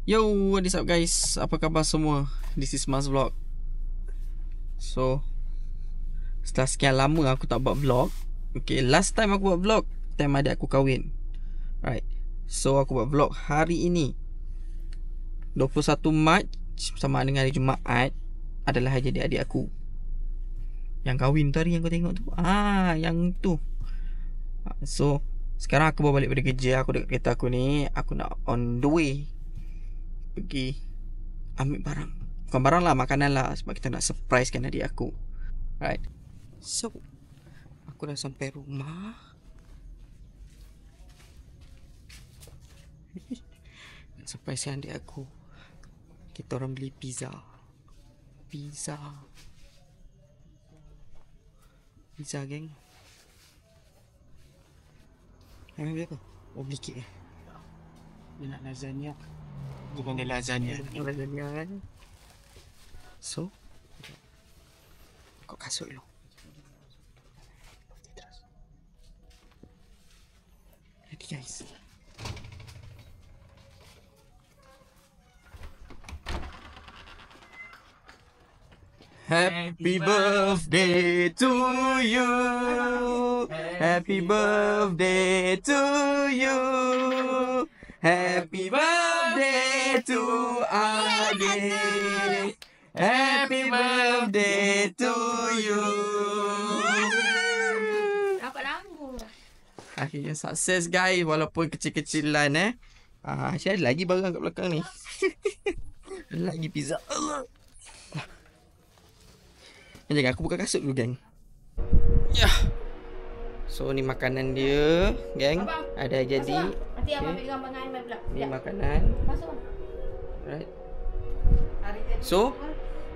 Yo, what is up guys? Apa khabar semua? This is Mas Vlog. So, setelah sekian lama aku tak buat vlog. Okay, last time aku buat vlog time adik aku kahwin. Right. So, aku buat vlog hari ini 21 Mac sama dengan hari Jumaat adalah hari jadi adik aku. Yang kahwin tu hari yang kau tengok tu. Yang tu. So, sekarang aku bawa balik pada kerja. Aku dekat kereta aku ni. Aku nak on the way pergi ambil barang. Bukan barang lah, makanan lah. Sebab kita nak surprisekan adik aku. Right. So, aku dah sampai rumah. Nak surprisekan adik aku. Kita orang beli pizza. Pizza, geng. Yang beli apa? Oh, beli kek eh. Dia nak lasagna. Bukan dia lasagna. Lasagna kan. So, kau kasut dulu. Ready guys. Happy birthday to you. Happy birthday to you. Happy birthday to adik. Happy birthday to you. Dapat lama. Akhirnya sukses guys, walaupun kecil-kecilan Syed ada lagi barang kat belakang ni. Lagi pizza. Jangan aku buka kasut dulu geng. Ya. So ni makanan dia, geng. Abang, ada jadi. Nanti abang ambil gambar dengan Aiman pula. Ni makanan. Masuk. Right. Hari tadi So,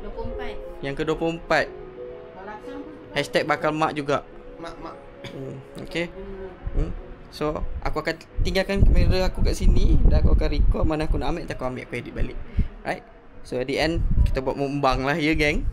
24. yang ke-24. Hashtag bakal mak juga. Mak. Okay. So, aku akan tinggalkan kamera aku kat sini. Dan aku akan record. Mana aku nak ambil, aku ambil, aku edit balik. Right. So, at the end, kita buat mukbang lah ya geng.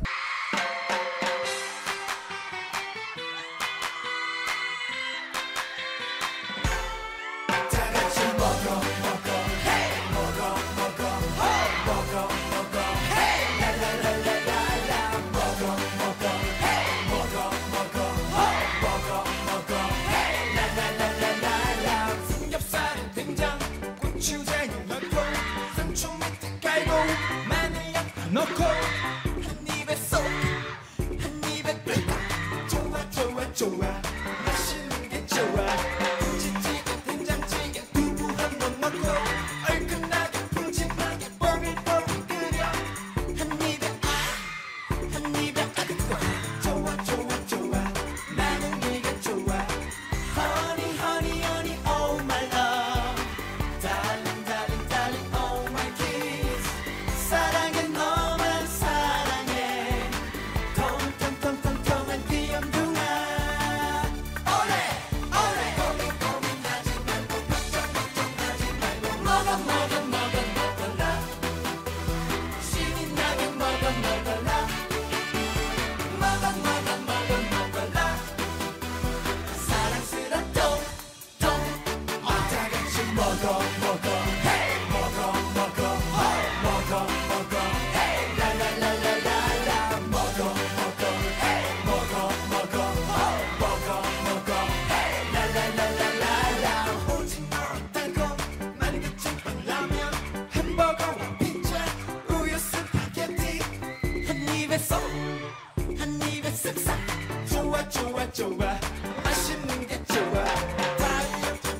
넣고 한 입에 쏙 한 입에 좋아 맛있는 게 좋아 김치찌개 된장찌개 두부 한 번 넣고 얼큰하게 푸짐하게 뽀글뽀글 끓여 한 입에 좋아 나는 네가 좋아 honey oh my love darling oh my kiss 사랑해 너만 사랑해 통통통통통한 귀염둥아 오래 고민하지 말고 걱정하지 말고 먹어라 신이 나게 먹어라 먹어라 사랑스런 똥 다 같이 먹어 hey 먹어 hey 라라라라라라 먹어 hey 먹어 hey 라라라라라라 오징어 달콤 많이 같은 라면 햄버거와 피자 우유 스파게티 한 입에 쓱싹 좋아 맛있는 게 좋아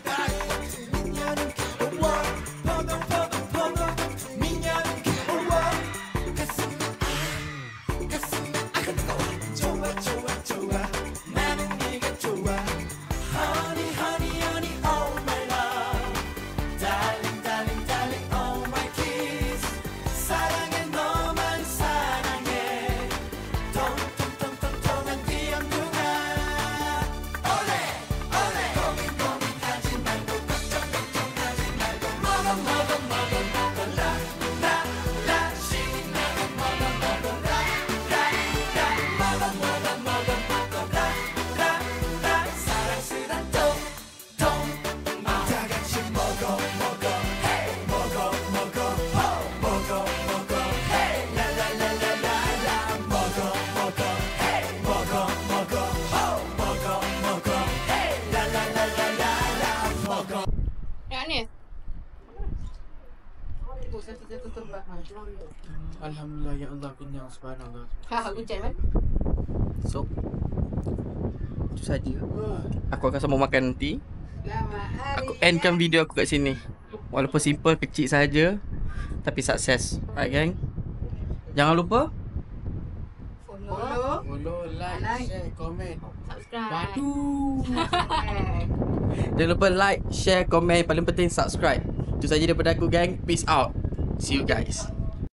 다이어트 미녀는 괴로워 포동 미녀는 괴로워 가슴에 뜨거워 좋아 나는 네가 좋아 honey oh my love darling oh my kiss 사랑해 너만 사랑해 통통통통통한 귀염둥아 Alhamdulillah ya Allah, kenyang subhanallah. Ha, hujan kan? So itu saja. Aku akan sama makan nanti. Aku endkan video aku kat sini. Walaupun simple, kecil saja, tapi sukses. Alright gang. Jangan lupa Follow, like, share, komen. Subscribe. Badu. Jangan lupa like, share, komen. Paling penting subscribe. Itu saja daripada aku gang. Peace out. See you guys.